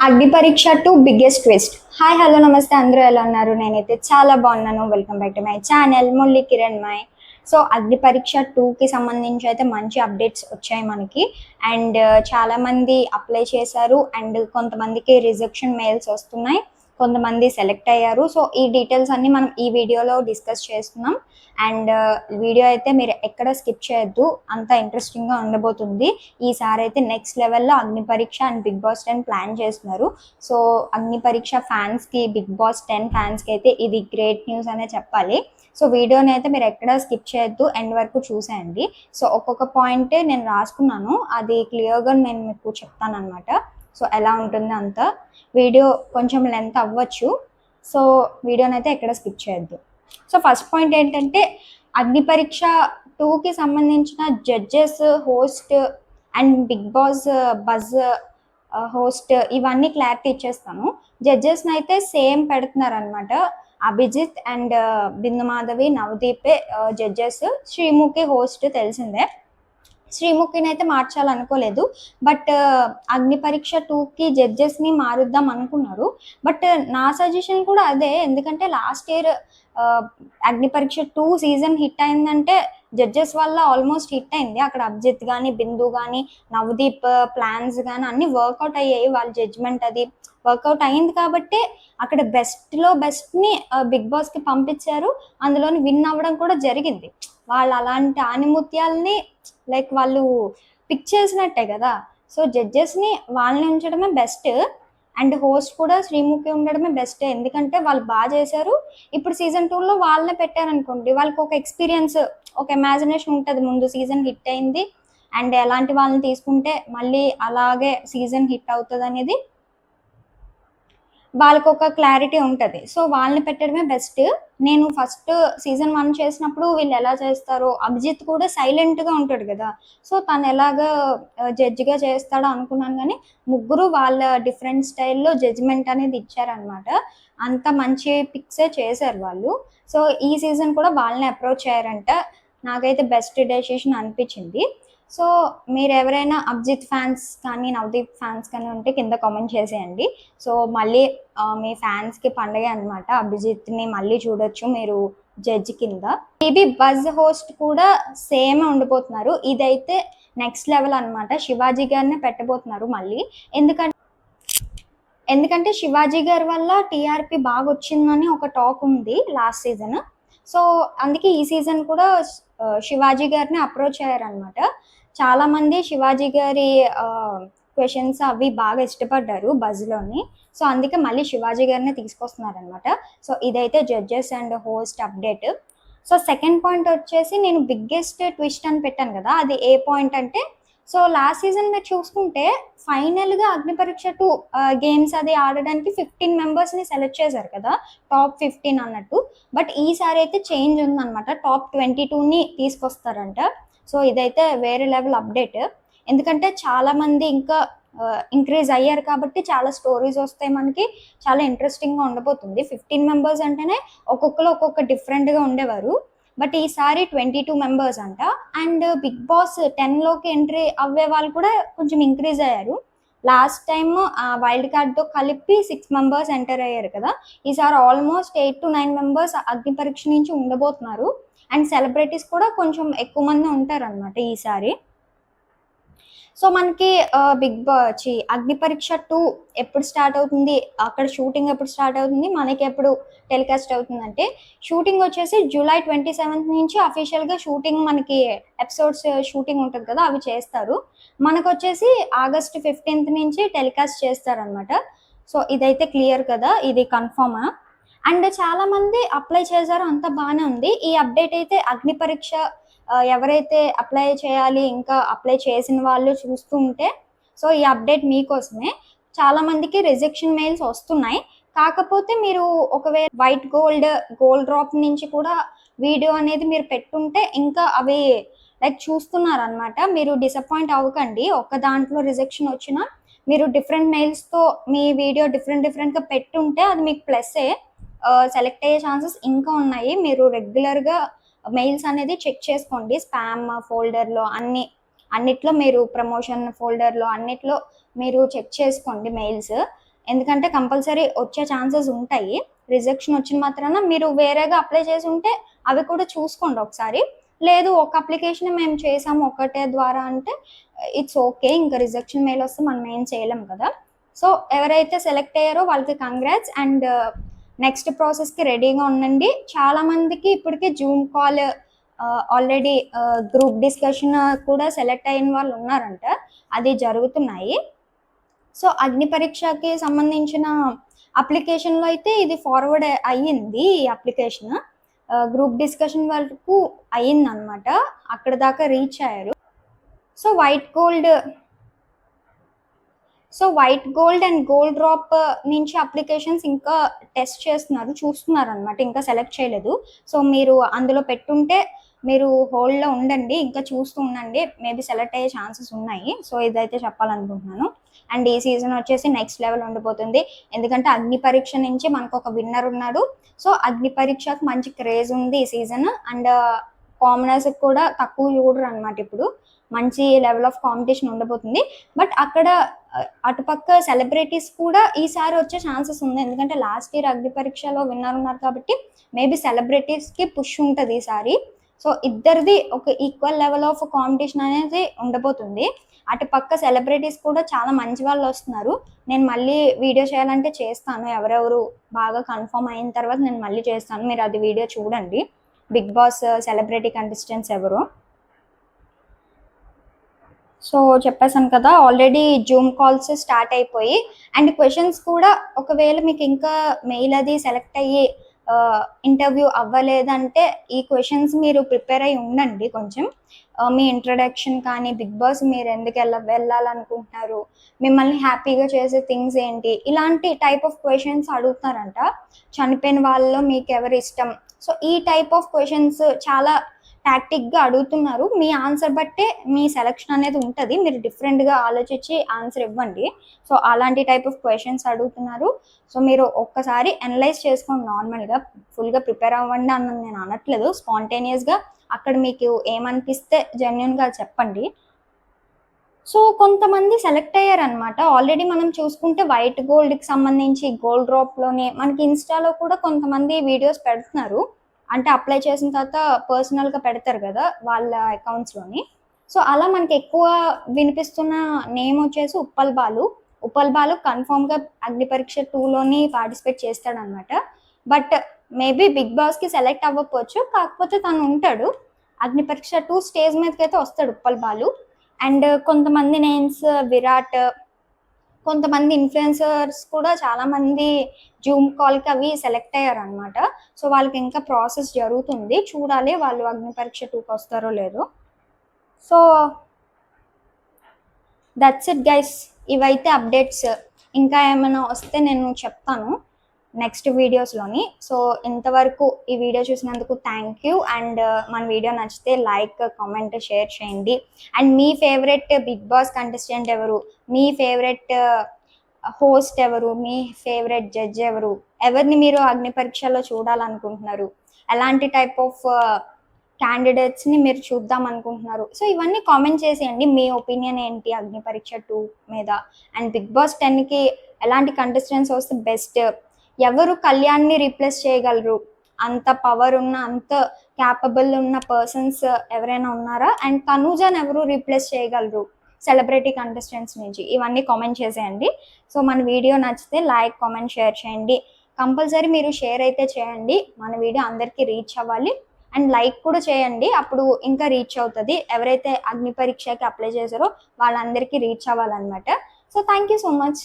అగ్ని పరీక్ష to biggest twist. Hi hello నమస్తే, అందరూ ఎలా ఉన్నారు? నేనైతే చాలా బాగున్నాను. Welcome back to my channel Murali Kiran my. So అగ్ని పరీక్ష 2కి సంబంధించి అయితే మంచి అప్డేట్స్ వచ్చాయి మనకి. అండ్ చాలామంది అప్లై చేశారు అండ్ కొంతమందికి రిజెక్షన్ మెయిల్స్ వస్తున్నాయి, కొంతమంది సెలెక్ట్ అయ్యారు. సో ఈ డీటెయిల్స్ అన్నీ మనం ఈ వీడియోలో డిస్కస్ చేస్తున్నాం. అండ్ వీడియో అయితే మీరు ఎక్కడ స్కిప్ చేయొద్దు, అంత ఇంట్రెస్టింగ్గా ఉండబోతుంది. ఈసారి అయితే నెక్స్ట్ లెవెల్లో అగ్ని పరీక్ష అండ్ బిగ్ బాస్ 10 ప్లాన్ చేస్తున్నారు. సో అగ్ని పరీక్ష ఫ్యాన్స్కి, బిగ్ బాస్ 10 ఫ్యాన్స్కి అయితే ఇది గ్రేట్ న్యూస్ అనే చెప్పాలి. సో వీడియోని అయితే మీరు ఎక్కడ స్కిప్ చేయొద్దు, ఎండ్ వరకు చూసేయండి. సో ఒక్కొక్క పాయింట్ నేను రాసుకున్నాను, అది క్లియర్గా నేను మీకు చెప్తాను అనమాట. సో ఎలా ఉంటుంది అంతా. వీడియో కొంచెం లెంత్ అవ్వచ్చు, సో వీడియోని అయితే ఎక్కడ స్కిప్ చేయొద్దు. సో ఫస్ట్ పాయింట్ ఏంటంటే, అగ్ని పరీక్ష 2కి సంబంధించిన judges, host and Bigg Boss buzz host ఇవన్నీ క్లారిటీ ఇచ్చేస్తాను. జడ్జెస్ని అయితే సేమ్ పెడుతున్నారు అనమాట. అభిజిత్ అండ్ బిందు మాధవి, నవదీపే జడ్జెస్, శ్రీముఖి హోస్ట్ తెలిసిందే. శ్రీముఖిని అయితే మార్చాలనుకోలేదు, బట్ అగ్ని పరీక్ష 2కి జడ్జెస్ని మారుద్దాం అనుకున్నారు. బట్ నా సజెషన్ కూడా అదే, ఎందుకంటే లాస్ట్ ఇయర్ అగ్ని పరీక్ష 2 సీజన్ హిట్ అయిందంటే జడ్జెస్ వల్ల ఆల్మోస్ట్ హిట్ అయింది. అక్కడ అభిజిత్ కానీ, బిందు కానీ, నవదీప్ ప్లాన్స్ కానీ అన్నీ వర్కౌట్ అయ్యాయి. వాళ్ళ జడ్జ్మెంట్ అది వర్కౌట్ అయింది కాబట్టి అక్కడ బెస్ట్లో బెస్ట్ని బిగ్ బాస్కి పంపించారు. అందులోని విన్ అవ్వడం కూడా జరిగింది. వాళ్ళు అలాంటి ఆనిముత్యాలని లైక్ వాళ్ళు పిక్ చేసినట్టే కదా. సో జడ్జెస్ని వాళ్ళని ఉంచడమే బెస్ట్, అండ్ హోస్ట్ కూడా శ్రీముఖి ఉండడమే బెస్ట్. ఎందుకంటే వాళ్ళు బాగా చేశారు. ఇప్పుడు సీజన్ 2లో వాళ్ళనే పెట్టారనుకోండి, వాళ్ళకి ఒక ఎక్స్పీరియన్స్, ఒక ఇమాజినేషన్ ఉంటుంది, ముందు సీజన్ హిట్ అయింది అండ్ ఎలాంటి వాళ్ళని తీసుకుంటే మళ్ళీ అలాగే సీజన్ హిట్ అవుతుంది అనేది వాళ్ళకు ఒక క్లారిటీ ఉంటుంది. సో వాళ్ళని పెట్టడమే బెస్ట్. నేను ఫస్ట్ సీజన్ 1 చేసినప్పుడు వీళ్ళు ఎలా చేస్తారో, అభిజిత్ కూడా సైలెంట్గా ఉంటాడు కదా, సో తను ఎలాగ జడ్జిగా చేస్తాడో అనుకున్నాను. కానీ ముగ్గురు వాళ్ళ డిఫరెంట్ స్టైల్లో జడ్జిమెంట్ అనేది ఇచ్చారనమాట. అంత మంచి పిక్సే చేశారు వాళ్ళు. సో ఈ సీజన్ కూడా వాళ్ళని అప్రోచ్ అయ్యారంట. నాకైతే బెస్ట్ డెసిషన్ అనిపించింది. సో మీరు ఎవరైనా అభిజిత్ ఫ్యాన్స్ కానీ, నవదీప్ ఫ్యాన్స్ కానీ ఉంటే కింద కామెంట్ చేసేయండి. సో మళ్ళీ మీ ఫ్యాన్స్కి పండగ అనమాట. అభిజిత్ని మళ్ళీ చూడొచ్చు మీరు జడ్జి కింద. మేబీ బజ్ హోస్ట్ కూడా సేమ్ ఉండిపోతున్నారు. ఇదైతే నెక్స్ట్ లెవెల్ అనమాట. శివాజీ గారినే పెట్టబోతున్నారు మళ్ళీ. ఎందుకంటే శివాజీ గారి వల్ల టీఆర్పీ బాగా వచ్చిందని ఒక టాక్ ఉంది లాస్ట్ సీజన్. సో అందుకే ఈ సీజన్ కూడా శివాజీ గారిని అప్రోచ్ అయ్యారనమాట. చాలామంది శివాజీ గారి క్వశ్చన్స్ అవి బాగా ఇష్టపడ్డారు బజ్లోని. సో అందుకే మళ్ళీ శివాజీ గారిని తీసుకొస్తున్నారనమాట. సో ఇదైతే judges and host update. So second point వచ్చేసి, నేను బిగ్గెస్ట్ ట్విస్ట్ అని పెట్టాను కదా, అది ఏ పాయింట్ అంటే, సో లాస్ట్ సీజన్ మీరు చూసుకుంటే ఫైనల్గా అగ్ని పరీక్ష 2 గేమ్స్ అది ఆడడానికి 15 మెంబర్స్ని సెలెక్ట్ చేశారు కదా, టాప్ 15 అన్నట్టు. బట్ ఈసారి అయితే చేంజ్ ఉందన్నమాట, టాప్ 22ని తీసుకొస్తారంట. సో ఇదైతే వేరే లెవెల్ అప్డేట్. ఎందుకంటే చాలామంది ఇంకా ఇంక్రీజ్ అయ్యారు కాబట్టి చాలా స్టోరీస్ వస్తాయి మనకి, చాలా ఇంట్రెస్టింగ్గా ఉండబోతుంది. 15 మెంబర్స్ అంటేనే ఒక్కొక్కరు ఒక్కొక్క డిఫరెంట్గా ఉండేవారు, బట్ ఈసారి 22 మెంబర్స్ అంట. అండ్ బిగ్ బాస్ 10లోకి ఎంట్రీ అవ్వే వాళ్ళు కూడా కొంచెం ఇంక్రీజ్ అయ్యారు. లాస్ట్ టైమ్ వైల్డ్ కార్డ్తో కలిపి 6 మెంబర్స్ ఎంటర్ అయ్యారు కదా, ఈసారి ఆల్మోస్ట్ 8 to 9 మెంబర్స్ అగ్ని పరీక్ష నుంచి ఉండబోతున్నారు. అండ్ సెలబ్రిటీస్ కూడా కొంచెం ఎక్కువ మంది ఉంటారనమాట ఈసారి. సో మనకి అగ్ని పరీక్ష 2 ఎప్పుడు స్టార్ట్ అవుతుంది, అక్కడ షూటింగ్ ఎప్పుడు స్టార్ట్ అవుతుంది, మనకి ఎప్పుడు టెలికాస్ట్ అవుతుందంటే, షూటింగ్ వచ్చేసి జూలై 27th నుంచి అఫీషియల్గా షూటింగ్, మనకి ఎపిసోడ్స్ షూటింగ్ ఉంటుంది కదా అవి చేస్తారు. మనకు వచ్చేసి ఆగస్ట్ 15th నుంచి టెలికాస్ట్ చేస్తారనమాట. సో ఇదైతే క్లియర్ కదా, ఇది కన్ఫర్మా. అండ్ చాలామంది అప్లై చేశారు, అంత బాగానే ఉంది. ఈ అప్డేట్ అయితే అగ్ని పరీక్ష ఎవరైతే అప్లై చేయాలి, ఇంకా అప్లై చేసిన వాళ్ళు చూస్తూ ఉంటే, సో ఈ అప్డేట్ మీకోసమే. చాలామందికి రిజెక్షన్ మెయిల్స్ వస్తున్నాయి. కాకపోతే మీరు ఒకవేళ గోల్డ్ డ్రాప్ నుంచి కూడా వీడియో అనేది మీరు పెట్టుంటే ఇంకా అవి లైక్ చూస్తున్నారనమాట. మీరు డిసప్పాయింట్ అవ్వకండి. ఒక దాంట్లో రిజెక్షన్ వచ్చినా మీరు డిఫరెంట్ మెయిల్స్తో మీ వీడియో డిఫరెంట్గా పెట్టుంటే అది మీకు ప్లస్సే. సెలెక్ట్ అయ్యే ఛాన్సెస్ ఇంకా ఉన్నాయి. మీరు రెగ్యులర్గా మెయిల్స్ అనేది చెక్ చేసుకోండి. స్పామ్ ఫోల్డర్లో అన్నిట్లో మీరు ప్రమోషన్ ఫోల్డర్లో అన్నిట్లో మీరు చెక్ చేసుకోండి మెయిల్స్. ఎందుకంటే కంపల్సరీ వచ్చే ఛాన్సెస్ ఉంటాయి. రిజెక్షన్ వచ్చిన మాత్రాన మీరు వేరేగా అప్లై చేసి ఉంటే అవి కూడా చూసుకోండి ఒకసారి. లేదు ఒక అప్లికేషన్ మేము చేసాము ఒకటే ద్వారా అంటే ఇట్స్ ఓకే. ఇంకా రిజెక్షన్ మెయిల్ వస్తే మనం ఏం చేయలేం కదా. సో ఎవరైతే సెలెక్ట్ అయ్యారో వాళ్ళకి కంగ్రాట్స్ అండ్ నెక్స్ట్ ప్రాసెస్కి రెడీగా ఉండండి. చాలామందికి ఇప్పటికే Zoom call already group discussion కూడా సెలెక్ట్ అయిన వాళ్ళు ఉన్నారంట, అది జరుగుతున్నాయి. సో అగ్ని పరీక్షకి సంబంధించిన అప్లికేషన్లో అయితే ఇది ఫార్వర్డ్ అయ్యింది. ఈ అప్లికేషన్ గ్రూప్ డిస్కషన్ వరకు అయ్యిందనమాట, అక్కడ దాకా రీచ్ అయ్యారు. So white gold and gold drop నుంచి అప్లికేషన్స్ ఇంకా టెస్ట్ చూస్తున్నారు అనమాట, ఇంకా సెలెక్ట్ చేయలేదు. సో మీరు అందులో పెట్టుంటే మీరు హోల్డ్లో ఉండండి, ఇంకా చూస్తూ ఉండండి, మేబీ సెలెక్ట్ అయ్యే ఛాన్సెస్ ఉన్నాయి. సో ఇదైతే చెప్పాలనుకుంటున్నాను. అండ్ ఈ సీజన్ వచ్చేసి నెక్స్ట్ లెవెల్ ఉండిపోతుంది, ఎందుకంటే అగ్ని పరీక్ష నుంచి మనకు ఒక విన్నర్ ఉన్నాడు. సో అగ్ని పరీక్షకు మంచి క్రేజ్ ఉంది ఈ సీజన్. అండ్ కామనర్స్ కూడా తక్కువ చూడరు అనమాట, ఇప్పుడు మంచి లెవెల్ ఆఫ్ కాంపిటీషన్ ఉండబోతుంది. బట్ అక్కడ అటుపక్క సెలబ్రిటీస్ కూడా ఈసారి వచ్చే ఛాన్సెస్ ఉంది, ఎందుకంటే లాస్ట్ ఇయర్ అగ్ని పరీక్షలో విన్నర్ ఉన్నారు కాబట్టి మేబీ సెలబ్రిటీస్కి పుష్ ఉంటుంది ఈసారి. సో ఇద్దరిది ఒక ఈక్వల్ లెవెల్ ఆఫ్ కాంపిటీషన్ అనేది ఉండబోతుంది. అటు పక్క సెలబ్రిటీస్ కూడా చాలా మంచి వాళ్ళు వస్తున్నారు. నేను మళ్ళీ వీడియో చేయాలంటే చేస్తాను, ఎవరెవరు బాగా కన్ఫర్మ్ అయిన తర్వాత నేను మళ్ళీ చేస్తాను, మీరు అది వీడియో చూడండి. బిగ్ బాస్ సెలబ్రిటీ కంటెస్టెంట్స్ ఎవరు. సో చెప్పేసాను కదా, ఆల్రెడీ జూమ్ కాల్స్ స్టార్ట్ అయిపోయి అండ్ క్వశ్చన్స్ కూడా ఒకవేళ మీకు ఇంకా మెయిల్ అది సెలెక్ట్ అయ్యి ఇంటర్వ్యూ అవ్వలేదంటే ఈ క్వశ్చన్స్ మీరు ప్రిపేర్ అయ్యి ఉండండి కొంచెం. మీ ఇంట్రడక్షన్ కానీ, బిగ్ బాస్ మీరు ఎందుకు వెళ్ళాలనుకుంటున్నారు, మిమ్మల్ని హ్యాపీగా చేసే థింగ్స్ ఏంటి, ఇలాంటి టైప్ ఆఫ్ క్వశ్చన్స్ అడుగుతున్నారంట. చనిపోయిన వాళ్ళలో మీకు ఎవరు ఇష్టం, సో ఈ టైప్ ఆఫ్ క్వశ్చన్స్ చాలా టాక్టిక్గా అడుగుతున్నారు. మీ ఆన్సర్ బట్టే మీ సెలక్షన్ అనేది ఉంటుంది, మీరు డిఫరెంట్గా ఆలోచించి ఆన్సర్ ఇవ్వండి. సో అలాంటి టైప్ ఆఫ్ క్వశ్చన్స్ అడుగుతున్నారు. సో మీరు ఒక్కసారి అనలైజ్ చేసుకోండి, నార్మల్గా ఫుల్గా ప్రిపేర్ అవ్వండి అన్న నేను అనట్లేదు, స్పాంటేనియస్గా అక్కడ మీకు ఏమనిపిస్తే జెన్యున్గా చెప్పండి. సో కొంతమంది సెలెక్ట్ అయ్యారనమాట ఆల్రెడీ. మనం చూసుకుంటే వైట్ గోల్డ్కి సంబంధించి గోల్డ్ డ్రాప్లోనే మనకి ఇన్స్టాలో కూడా కొంతమంది వీడియోస్ పెడుతున్నారు, అంటే అప్లై చేసిన తర్వాత పర్సనల్గా పెడతారు కదా వాళ్ళ అకౌంట్స్లోని. సో అలా మనకి ఎక్కువ వినిపిస్తున్న నేమ్ వచ్చేసి ఉప్పల్ బాలు కన్ఫామ్గా అగ్ని పరీక్ష 2లోని పార్టిసిపేట్ చేస్తాడనమాట. బట్ మేబీ బిగ్ బాస్కి సెలెక్ట్ అవ్వకపోవచ్చు, కాకపోతే తను ఉంటాడు అగ్ని పరీక్ష 2 స్టేజ్ మీదకి అయితే వస్తాడు ఉప్పల్ బాలు. అండ్ కొంతమంది నేమ్స్ విరాట్, కొంతమంది ఇన్ఫ్లుయెన్సర్స్ కూడా చాలామంది జూమ్ కాల్కి అవి సెలెక్ట్ అయ్యారు అనమాట. సో వాళ్ళకి ఇంకా ప్రాసెస్ జరుగుతుంది, చూడాలి వాళ్ళు అగ్ని పరీక్ష 2కి వస్తారో లేదో. సో దట్స్ ఇట్ గైస్, ఇవైతే అప్డేట్స్. ఇంకా ఏమైనా వస్తే నేను చెప్తాను నెక్స్ట్ వీడియోస్లోని. సో ఇంతవరకు ఈ వీడియో చూసినందుకు థ్యాంక్ యూ. అండ్ మన వీడియో నచ్చితే లైక్, కామెంట్, షేర్ చేయండి. అండ్ మీ ఫేవరెట్ బిగ్ బాస్ కంటెస్టెంట్ ఎవరు, మీ ఫేవరెట్ హోస్ట్ ఎవరు, మీ ఫేవరెట్ జడ్జ్ ఎవరిని మీరు అగ్ని పరీక్షలో చూడాలనుకుంటున్నారు, ఎలాంటి టైప్ ఆఫ్ క్యాండిడేట్స్ని మీరు చూద్దాం అనుకుంటున్నారు. సో ఇవన్నీ కామెంట్ చేసేయండి, మీ ఒపీనియన్ ఏంటి అగ్ని పరీక్ష 2 మీద. అండ్ బిగ్ బాస్ 10కి ఎలాంటి కంటెస్టెంట్స్ వస్తే బెస్ట్, ఎవరు కళ్యాణ్ని రీప్లేస్ చేయగలరు, అంత పవర్ ఉన్న అంత క్యాపబుల్ ఉన్న పర్సన్స్ ఎవరైనా ఉన్నారా, అండ్ తనూజాని ఎవరు రీప్లేస్ చేయగలరు సెలబ్రిటీ కంటెస్టెంట్స్ నుంచి, ఇవన్నీ కామెంట్ చేసేయండి. సో మన వీడియో నచ్చితే లైక్, కామెంట్, షేర్ చేయండి. కంపల్సరీ మీరు షేర్ అయితే చేయండి, మన వీడియో అందరికీ రీచ్ అవ్వాలి. అండ్ లైక్ కూడా చేయండి, అప్పుడు ఇంకా రీచ్ అవుతుంది. ఎవరైతే అగ్ని పరీక్షకి అప్లై చేశారో వాళ్ళందరికీ రీచ్ అవ్వాలన్నమాట. So thank you so much.